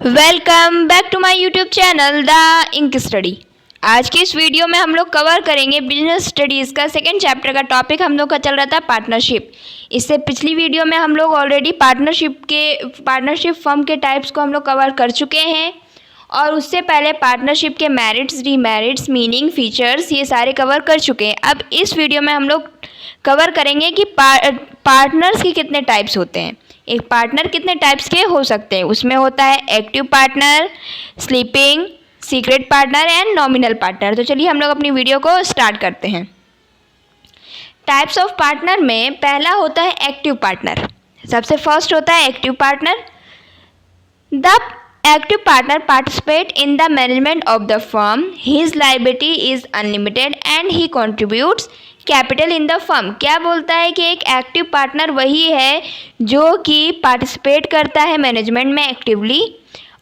Welcome back to my YouTube channel the ink study. आज की इस वीडियो में हम लोग कवर करेंगे बिजनेस स्टडीज़ का सेकेंड चैप्टर का टॉपिक हम लोग का चल रहा था पार्टनरशिप। इससे पिछली वीडियो में हम लोग ऑलरेडी पार्टनरशिप फर्म के टाइप्स को हम लोग कवर कर चुके हैं और उससे पहले पार्टनरशिप के मेरिट्स, डीमेरिट्स, मीनिंग, फीचर्स ये सारे कवर कर चुके हैं। अब इस वीडियो में हम लोग कवर करेंगे कि पार्टनर्स के कितने टाइप्स होते हैं, एक पार्टनर कितने टाइप्स के हो सकते हैं। उसमें होता है active partner, sleeping, secret partner and nominal partner. तो चलिए हम लोग अपनी वीडियो को स्टार्ट करते हैं। टाइप्स ऑफ पार्टनर में पहला होता है एक्टिव पार्टनर। सबसे फर्स्ट होता है active partner. The active partner participate in the management of the firm. His liability is unlimited and he contributes capital in the firm. क्या बोलता है कि एक एक्टिव पार्टनर वही है जो कि पार्टिसिपेट करता है मैनेजमेंट में एक्टिवली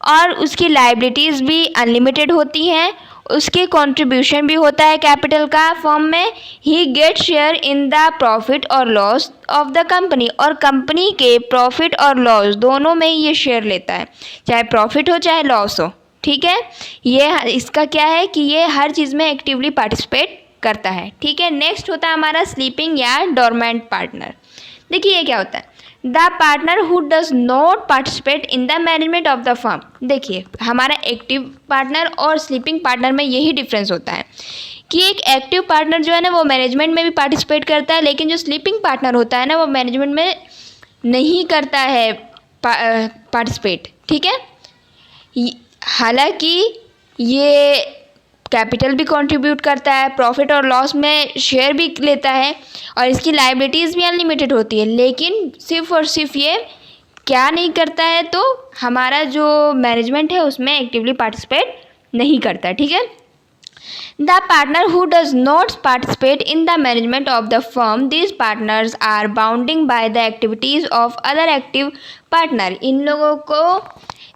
और उसकी लाइबिलिटीज़ भी अनलिमिटेड होती हैं, उसके कंट्रीब्यूशन भी होता है कैपिटल का फर्म में। He get share in the profit और लॉस ऑफ द कंपनी, और कंपनी के प्रॉफिट और लॉस दोनों में ये शेयर लेता है, चाहे प्रॉफिट हो चाहे लॉस हो। ठीक है, ये इसका क्या है कि ये हर चीज़ में एक्टिवली पार्टिसिपेट करता है। ठीक है, नेक्स्ट होता है हमारा स्लीपिंग या डोरमेंट पार्टनर। देखिए ये क्या होता है, the partner who does not participate in the management of the firm. देखिए हमारा एक्टिव पार्टनर और स्लीपिंग पार्टनर में यही डिफरेंस होता है कि एक एक्टिव पार्टनर जो है ना वो मैनेजमेंट में भी पार्टिसिपेट करता है, लेकिन जो स्लीपिंग पार्टनर होता है ना वो मैनेजमेंट में नहीं करता है पार्टिसिपेट। ठीक है, हालांकि ये कैपिटल भी कंट्रीब्यूट करता है, प्रॉफिट और लॉस में शेयर भी लेता है और इसकी लाइबिलिटीज़ भी अनलिमिटेड होती है, लेकिन सिर्फ और सिर्फ ये क्या नहीं करता है, तो हमारा जो मैनेजमेंट है उसमें एक्टिवली पार्टिसिपेट नहीं करता। ठीक है, the partner who does not participate in the management of the firm, these partners are bounding by the activities of other active partner. इन लोगों को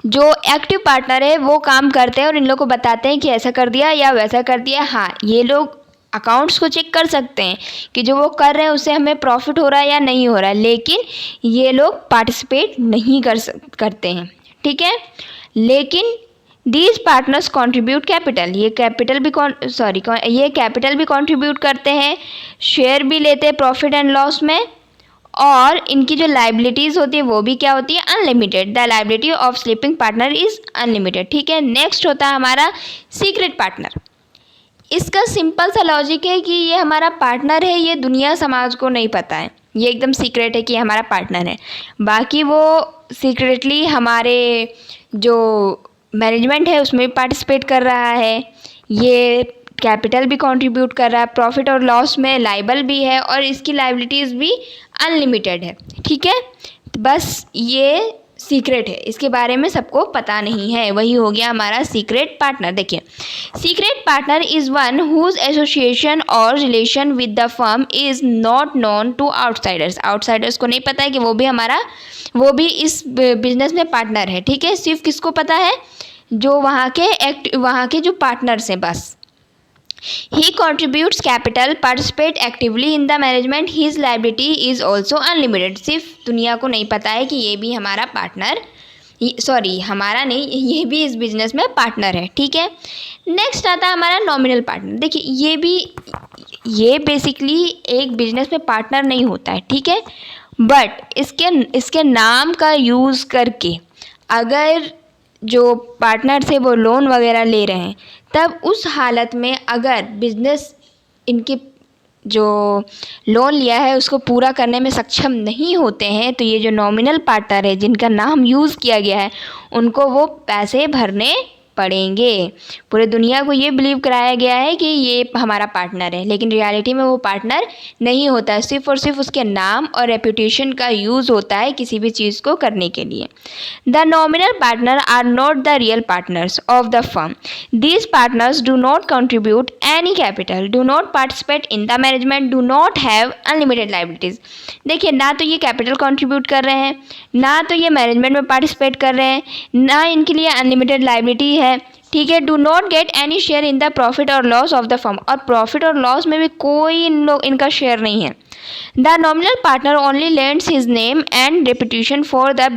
जो एक्टिव पार्टनर है वो काम करते हैं और इन लोगों को बताते हैं कि ऐसा कर दिया या वैसा कर दिया। हाँ, ये लोग अकाउंट्स को चेक कर सकते हैं कि जो वो कर रहे हैं उससे हमें प्रॉफिट हो रहा है या नहीं हो रहा है, लेकिन ये लोग पार्टिसिपेट नहीं करते हैं। ठीक है, लेकिन दीज पार्टनर्स कंट्रीब्यूट कैपिटल, ये कैपिटल भी कंट्रीब्यूट करते हैं, शेयर भी लेते हैं प्रॉफिट एंड लॉस में, और इनकी जो लाइबिलिटीज़ होती है वो भी क्या होती है, unlimited. The liability of sleeping partner is unlimited. ठीक है, नेक्स्ट होता है हमारा सीक्रेट पार्टनर। इसका सिंपल सा लॉजिक है कि ये हमारा पार्टनर है, ये दुनिया समाज को नहीं पता है, ये एकदम सीक्रेट है कि हमारा पार्टनर है। बाकी वो सीक्रेटली हमारे जो मैनेजमेंट है उसमें भी पार्टिसिपेट कर रहा है, ये कैपिटल भी कंट्रीब्यूट कर रहा है, प्रॉफिट और लॉस में लाइबल भी है और इसकी लाइबिलिटीज़ भी अनलिमिटेड है। ठीक है, बस ये सीक्रेट है, इसके बारे में सबको पता नहीं है, वही हो गया हमारा सीक्रेट पार्टनर। देखिए secret partner is one whose association और relation with the firm is not known to outsiders. Outsiders को नहीं पता है कि वो भी इस बिजनेस में पार्टनर है। ठीक है, सिर्फ किसको पता है, जो वहाँ के जो पार्टनर्स हैं बस। He contributes capital, participate actively in the management. His liability is also unlimited. सिर्फ दुनिया को नहीं पता है कि ये भी हमारा पार्टनर, हमारा नहीं, ये भी इस बिजनेस में पार्टनर है। ठीक है, नेक्स्ट आता है हमारा नॉमिनल पार्टनर। देखिए ये बेसिकली एक बिजनेस में पार्टनर नहीं होता है। ठीक है, बट इसके नाम का यूज़ करके अगर जो पार्टनर थे वो लोन वगैरह ले रहे हैं, तब उस हालत में अगर बिजनेस इनके जो लोन लिया है उसको पूरा करने में सक्षम नहीं होते हैं, तो ये जो नॉमिनल पार्टनर है जिनका नाम यूज़ किया गया है उनको वो पैसे भरने पड़ेंगे। पूरे दुनिया को ये बिलीव कराया गया है कि ये हमारा पार्टनर है, लेकिन रियलिटी में वो पार्टनर नहीं होता है, सिर्फ और सिर्फ उसके नाम और रेपुटेशन का यूज़ होता है किसी भी चीज़ को करने के लिए। The nominal partner are not the real partners of the firm. These partners do not contribute any capital, do not participate in the management, do not have unlimited liabilities. देखिए ना तो ये कैपिटल कंट्रीब्यूट कर रहे हैं, ना तो ये मैनेजमेंट में पार्टिसिपेट कर रहे हैं, ना इनके लिए अनलिमिटेड लाइबिलिटी है। ठीक है। Do not get any share in the profit और लॉस ऑफ द फर्म, और प्रॉफिट और लॉस में भी कोई इनका शेयर नहीं है। The nominal partner only lends his name and reputation for the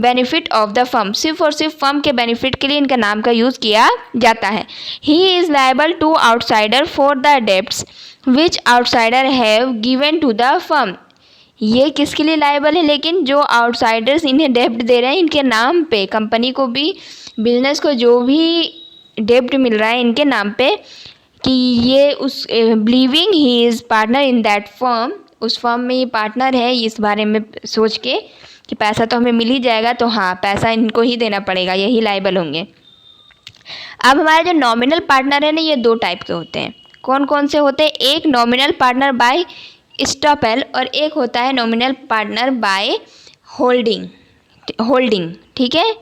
benefit of the firm, सिर्फ और सिर्फ फर्म के बेनिफिट के लिए इनका नाम का यूज़ किया जाता है। He is liable to outsider for the debts which outsider have given to the firm. ये किसके लिए लायबल है, लेकिन जो आउटसाइडर्स इन्हें डेब्ट दे रहे हैं इनके नाम पे, कंपनी को भी बिजनेस को जो भी डेब्ट मिल रहा है इनके नाम पे, कि ये उस believing he is partner in that firm, उस फर्म में ये पार्टनर है, इस बारे में सोच के कि पैसा तो हमें मिल ही जाएगा, तो हाँ पैसा इनको ही देना पड़ेगा, यही लायबल होंगे। अब हमारे जो नॉमिनल पार्टनर है ना, ये दो टाइप के होते हैं। कौन कौन से होते हैं? एक नॉमिनल पार्टनर बाय स्टॉपेल और एक होता है नॉमिनल पार्टनर बाय होल्डिंग, ठीक है,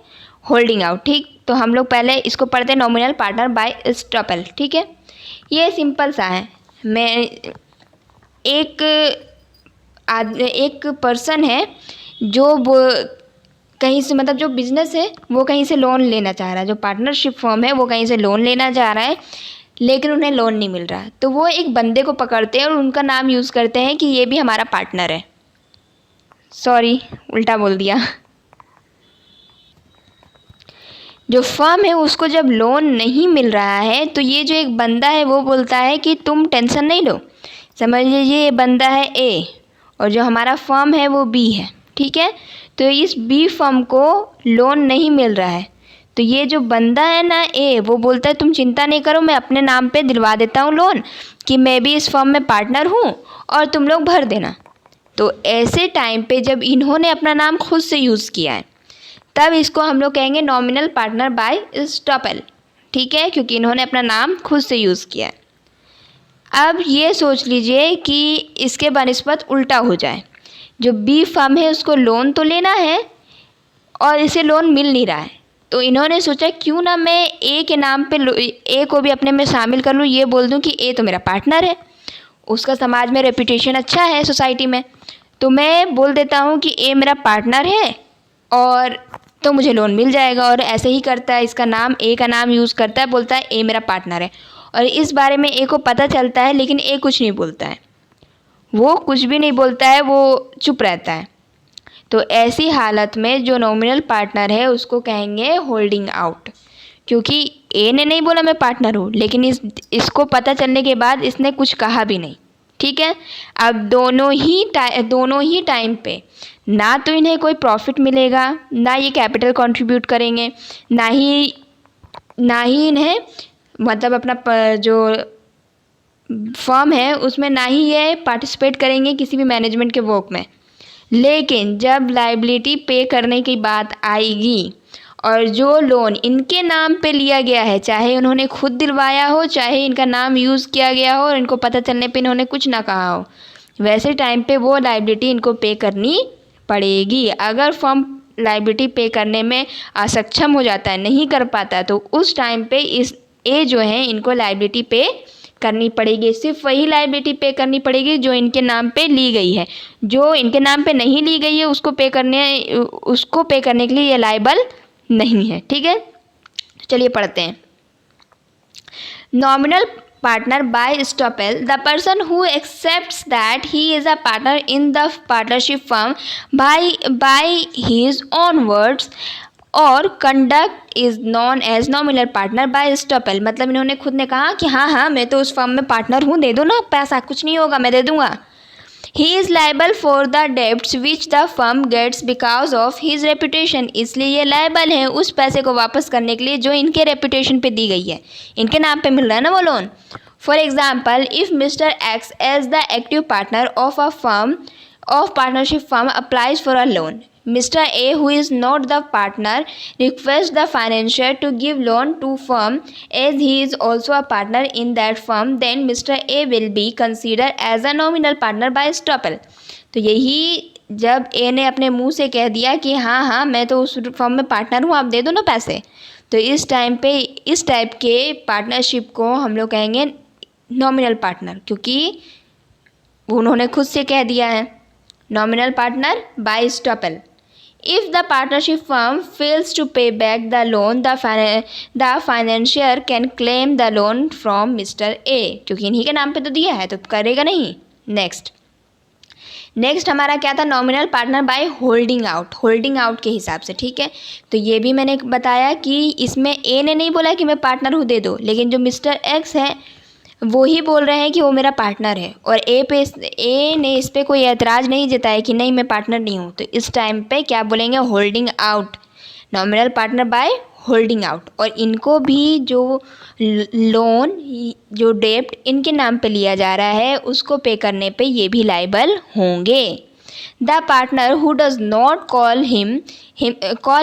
होल्डिंग आउट। ठीक, तो हम लोग पहले इसको पढ़ते हैं, नॉमिनल पार्टनर बाय स्टॉपेल। ठीक है, ये सिंपल सा है। मैं एक पर्सन है जो वो कहीं से, मतलब जो बिज़नेस है वो कहीं से लोन लेना चाह रहा है, जो पार्टनरशिप फर्म है वो कहीं से लोन लेना चाह रहा है, लेकिन उन्हें लोन नहीं मिल रहा है। तो वो एक बंदे को पकड़ते हैं और उनका नाम यूज़ करते हैं कि ये भी हमारा पार्टनर है। सॉरी, उल्टा बोल दिया। जो फर्म है उसको जब लोन नहीं मिल रहा है तो ये जो एक बंदा है वो बोलता है कि तुम टेंशन नहीं लो। समझ लीजिए ये बंदा है ए और जो हमारा फर्म है वो बी है। ठीक है, तो इस बी फर्म को लोन नहीं मिल रहा है, तो ये जो बंदा है ना ए, वो बोलता है तुम चिंता नहीं करो, मैं अपने नाम पे दिलवा देता हूँ लोन, कि मैं भी इस फर्म में पार्टनर हूँ और तुम लोग भर देना। तो ऐसे टाइम पे जब इन्होंने अपना नाम खुद से यूज़ किया है तब इसको हम लोग कहेंगे नॉमिनल पार्टनर बाय स्टॉपेल। ठीक है, क्योंकि इन्होंने अपना नाम खुद से यूज़ किया है। अब ये सोच लीजिए कि इसके बनिस्बत उल्टा हो जाए, जो बी फर्म है उसको लोन तो लेना है और इसे लोन मिल नहीं रहा है, तो इन्होंने सोचा क्यों ना मैं ए के नाम पे ए को भी अपने में शामिल कर लूँ, ये बोल दूँ कि ए तो मेरा पार्टनर है, उसका समाज में रेपुटेशन अच्छा है सोसाइटी में, तो मैं बोल देता हूँ कि ए मेरा पार्टनर है और तो मुझे लोन मिल जाएगा। और ऐसे ही करता है, इसका नाम ए का नाम यूज़ करता है, बोलता है ए मेरा पार्टनर है, और इस बारे में ए को पता चलता है, लेकिन ए कुछ नहीं बोलता है, वो कुछ भी नहीं बोलता है, वो चुप रहता है। तो ऐसी हालत में जो नॉमिनल पार्टनर है उसको कहेंगे होल्डिंग आउट, क्योंकि ए ने नहीं बोला मैं पार्टनर हूँ, लेकिन इसको पता चलने के बाद इसने कुछ कहा भी नहीं। ठीक है, अब दोनों ही टाइम पे ना तो इन्हें कोई प्रॉफिट मिलेगा, ना ये कैपिटल कंट्रीब्यूट करेंगे, ना ही इन्हें मतलब अपना जो फर्म है उसमें ना ही ये पार्टिसिपेट करेंगे किसी भी मैनेजमेंट के वर्क में। लेकिन जब लायबिलिटी पे करने की बात आएगी और जो लोन इनके नाम पे लिया गया है, चाहे उन्होंने खुद दिलवाया हो, चाहे इनका नाम यूज़ किया गया हो और इनको पता चलने पे इन्होंने कुछ ना कहा हो, वैसे टाइम पे वो लायबिलिटी इनको पे करनी पड़ेगी। अगर फर्म लायबिलिटी पे करने में असक्षम हो जाता है, नहीं कर पाता, तो उस टाइम पे इस ए जो है इनको लायबिलिटी पे करनी पड़ेगी। सिर्फ वही लायबिलिटी पे करनी पड़ेगी जो इनके नाम पे ली गई है, जो इनके नाम पे नहीं ली गई है उसको पे करने के लिए ये लायबल नहीं है। ठीक है, चलिए पढ़ते हैं। Nominal partner by estoppel, the person who accepts that he is a partner in the partnership firm by his own words और conduct is known as nominal partner by estoppel। मतलब इन्होंने खुद ने कहा कि हाँ मैं तो उस फर्म में पार्टनर हूँ, दे दो ना पैसा, कुछ नहीं होगा, मैं दे दूँगा। He is liable for the debts which the firm gets because of his reputation। इसलिए ये लायबल है उस पैसे को वापस करने के लिए जो इनके रेपुटेशन पे दी गई है, इनके नाम पे मिल रहा है ना वो loan. For example, if Mr. X as the active partner of a partnership firm applies for a loan, Mr. A, who is not the partner, requests the financier to give loan to firm as he is also a partner in that firm, then Mr. A will be considered as a nominal partner by estoppel। तो यही जब ए ने अपने मुंह से कह दिया कि हाँ मैं तो उस फर्म में पार्टनर हूँ, आप दे दो ना पैसे, तो इस टाइम पे इस टाइप के पार्टनरशिप को हम लोग कहेंगे नॉमिनल पार्टनर, क्योंकि उन्होंने खुद से कह दिया है। Nominal partner by estoppel। If the partnership firm fails to pay back the loan, the financier can claim the loan from Mr. A, क्योंकि इन्हीं के नाम पे तो दिया है तो करेगा नहीं। नेक्स्ट हमारा क्या था, nominal partner by holding out के हिसाब से, ठीक है। तो ये भी मैंने बताया कि इसमें ए ने नहीं बोला कि मैं पार्टनर हूँ दे दो, लेकिन जो मिस्टर एक्स है वो ही बोल रहे हैं कि वो मेरा पार्टनर है, और ए ने इस पर कोई एतराज़ नहीं जताया कि नहीं मैं पार्टनर नहीं हूँ। तो इस टाइम पे क्या बोलेंगे, holding out, nominal partner by holding out. और इनको भी जो लोन जो डेब्ट इनके नाम पे लिया जा रहा है उसको पे करने पे ये भी लाइबल होंगे। The partner who does not call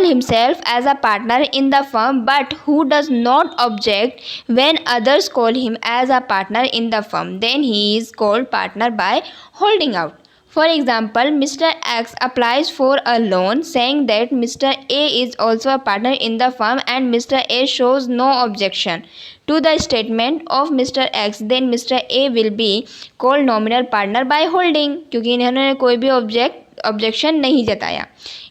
himself as a partner in the firm but who does not object when others call him as a partner in the firm, then he is called partner by holding out. For example, Mr. X applies for a loan saying that Mr. A is also a partner in the firm and Mr. A shows no objection to the statement of Mr. X, then Mr. A will be called nominal partner by holding, क्योंकि इन्होंने कोई भी objection नहीं जताया।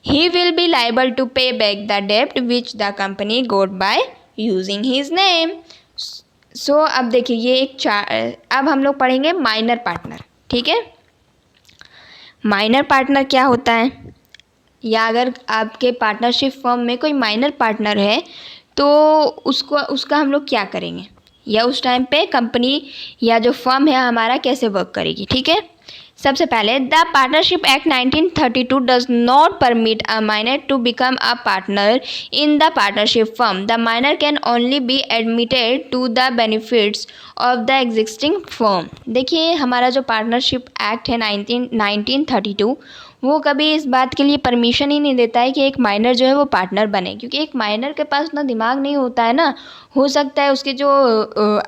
He will be liable to pay back the debt which the company got by using his name. So अब देखिए ये अब हम लोग पढ़ेंगे माइनर पार्टनर, ठीक है। माइनर पार्टनर क्या होता है, या अगर आपके पार्टनरशिप फर्म में कोई माइनर पार्टनर है तो उसका हम लोग क्या करेंगे, या उस टाइम पे कंपनी या जो फर्म है हमारा कैसे वर्क करेगी, ठीक है। सबसे पहले the partnership act 1932 does not permit a minor to become a partner in the partnership firm. The minor can only be admitted to the benefits of the existing firm. देखिए हमारा जो पार्टनरशिप एक्ट है 1932 वो कभी इस बात के लिए परमिशन ही नहीं देता है कि एक माइनर जो है वो पार्टनर बने, क्योंकि एक माइनर के पास उतना दिमाग नहीं होता है ना। हो सकता है उसके जो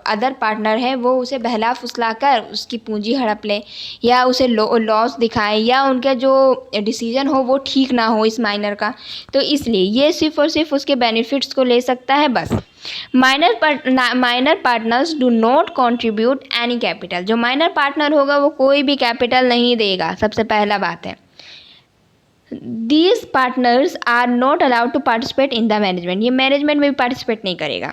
अदर पार्टनर है वो उसे बहला फुसला कर उसकी पूंजी हड़प ले, या उसे लॉस दिखाए, या उनका जो डिसीजन हो वो ठीक ना हो इस माइनर का। तो इसलिए ये सिर्फ और सिर्फ उसके बेनिफिट्स को ले सकता है बस। Minor partners do not contribute any capital. जो माइनर पार्टनर होगा वो कोई भी कैपिटल नहीं देगा, सबसे पहला बात है। These partners are not allowed to participate in the management। ये मैनेजमेंट में भी पार्टिसिपेट नहीं करेगा।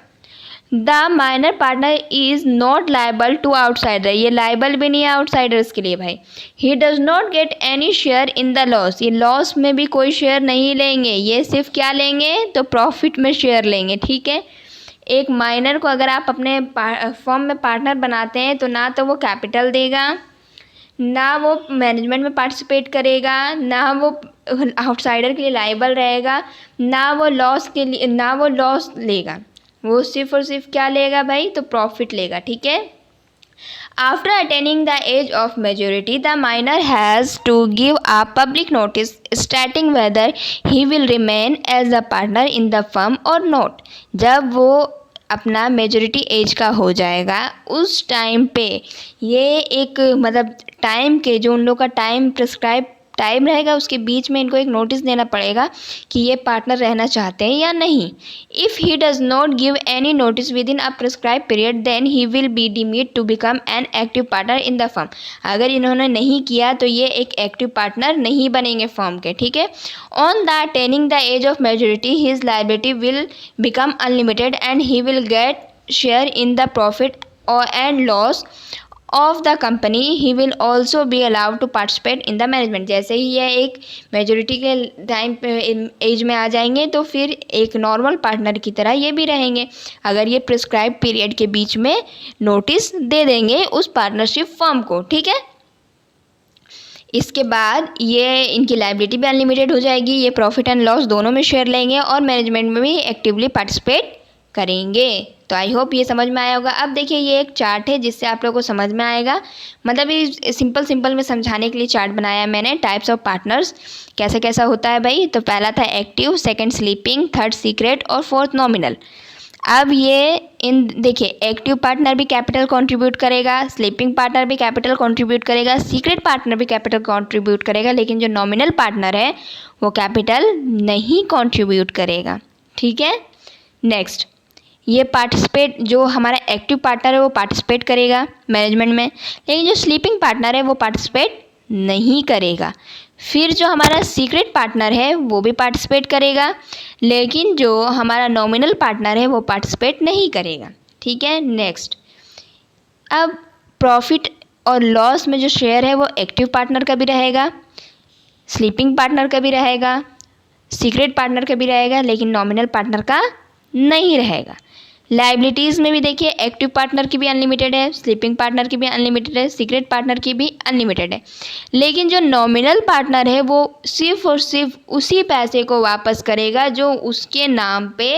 The minor partner is not liable to outsider। ये लाइबल भी नहीं है आउटसाइडर्स के लिए भाई। He does not get any share in the loss। ये लॉस में भी कोई शेयर नहीं लेंगे, ये सिर्फ क्या लेंगे तो प्रॉफिट में शेयर लेंगे, ठीक है। एक माइनर को अगर आप अपने फर्म में पार्टनर बनाते हैं तो ना तो वो कैपिटल देगा, ना वो मैनेजमेंट में पार्टिसिपेट करेगा, ना वो आउटसाइडर के लिए लाइबल रहेगा, ना वो लॉस लेगा। वो सिर्फ और सिर्फ क्या लेगा भाई, तो प्रॉफिट लेगा, ठीक है। After attaining the age of majority the minor has to give a public notice stating whether he will remain as a partner in the firm और नॉट। जब वो अपना मेजोरिटी एज का हो जाएगा उस टाइम पे ये एक मतलब टाइम के जो उन लोग का टाइम प्रिस्क्राइब टाइम रहेगा उसके बीच में इनको एक नोटिस देना पड़ेगा कि ये पार्टनर रहना चाहते हैं या नहीं। If he does not give any notice within a prescribe period then he will be deemed to become an active partner in the firm. अगर इन्होंने नहीं किया तो ये एक एक्टिव पार्टनर नहीं बनेंगे फर्म के, ठीक है। On the attaining the age of majority his liability will become unlimited and he will get share in the profit and loss of the company. He will also be allowed to participate in the management. जैसे ही ये एक majority के time as में आ जाएंगे तो फिर एक नॉर्मल पार्टनर की तरह ये भी रहेंगे, अगर ये प्रिस्क्राइब पीरियड के बीच में नोटिस दे देंगे उस पार्टनरशिप फर्म को, ठीक है। इसके बाद ये इनकी लायबिलिटी भी अनलिमिटेड हो जाएगी, ये प्रॉफिट एंड लॉस दोनों में शेयर लेंगे और मैनेजमेंट में भी एक्टिवली पार्टिसिपेट करेंगे। तो आई होप ये समझ में आया होगा। अब देखिए ये एक चार्ट है जिससे आप लोगों को समझ में आएगा, मतलब ये सिंपल में समझाने के लिए चार्ट बनाया मैंने। टाइप्स ऑफ पार्टनर्स कैसा कैसा होता है भाई, तो पहला था active, second sleeping, third secret और फोर्थ नॉमिनल। अब ये देखिए एक्टिव पार्टनर भी कैपिटल कंट्रीब्यूट करेगा, स्लीपिंग पार्टनर भी कैपिटल कंट्रीब्यूट करेगा, सीक्रेट पार्टनर भी कैपिटल कंट्रीब्यूट करेगा, लेकिन जो नॉमिनल पार्टनर है वो कैपिटल नहीं कंट्रीब्यूट करेगा, ठीक है। नेक्स्ट ये पार्टिसिपेट, जो हमारा एक्टिव पार्टनर है वो पार्टिसिपेट करेगा मैनेजमेंट में, लेकिन जो स्लीपिंग पार्टनर है वो पार्टिसिपेट नहीं करेगा। फिर जो हमारा सीक्रेट पार्टनर है वो भी पार्टिसिपेट करेगा, लेकिन जो हमारा नॉमिनल पार्टनर है वो पार्टिसिपेट नहीं करेगा। ठीक है, नेक्स्ट। अब प्रॉफिट और लॉस में जो शेयर है वो एक्टिव पार्टनर का भी रहेगा, स्लीपिंग पार्टनर का भी रहेगा, सीक्रेट पार्टनर का भी रहेगा, लेकिन नॉमिनल पार्टनर का नहीं रहेगा। लाइबिलिटीज़ में भी देखिए एक्टिव पार्टनर की भी अनलिमिटेड है, स्लीपिंग पार्टनर की भी अनलिमिटेड है, सीक्रेट पार्टनर की भी अनलिमिटेड है, लेकिन जो नॉमिनल पार्टनर है वो सिर्फ और सिर्फ उसी पैसे को वापस करेगा जो उसके नाम पे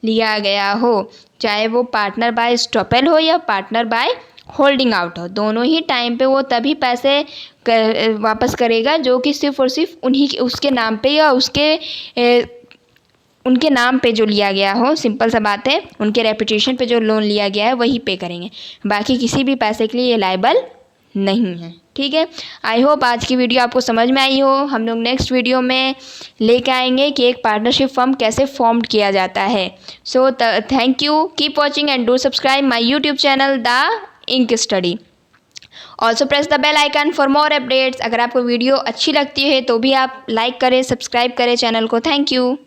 लिया गया हो, चाहे वो पार्टनर बाय स्टॉपेल हो या पार्टनर बाय होल्डिंग आउट हो। दोनों ही टाइम पे वो तभी पैसे वापस करेगा जो कि सिर्फ और सिर्फ उसके नाम पे या उनके नाम पे जो लिया गया हो। सिंपल सा बात है, उनके रेपुटेशन पे जो लोन लिया गया है वही पे करेंगे, बाकी किसी भी पैसे के लिए ये लायबल नहीं है। ठीक है, आई होप आज की वीडियो आपको समझ में आई हो। हम लोग नेक्स्ट वीडियो में लेके आएंगे कि एक पार्टनरशिप फर्म कैसे फॉर्म किया जाता है। So thank you, keep watching and do subscribe my YouTube channel the ink study. Also press the bell icon for more updates. अगर आपको वीडियो अच्छी लगती है तो भी आप लाइक करें, सब्सक्राइब करें चैनल को। Thank you.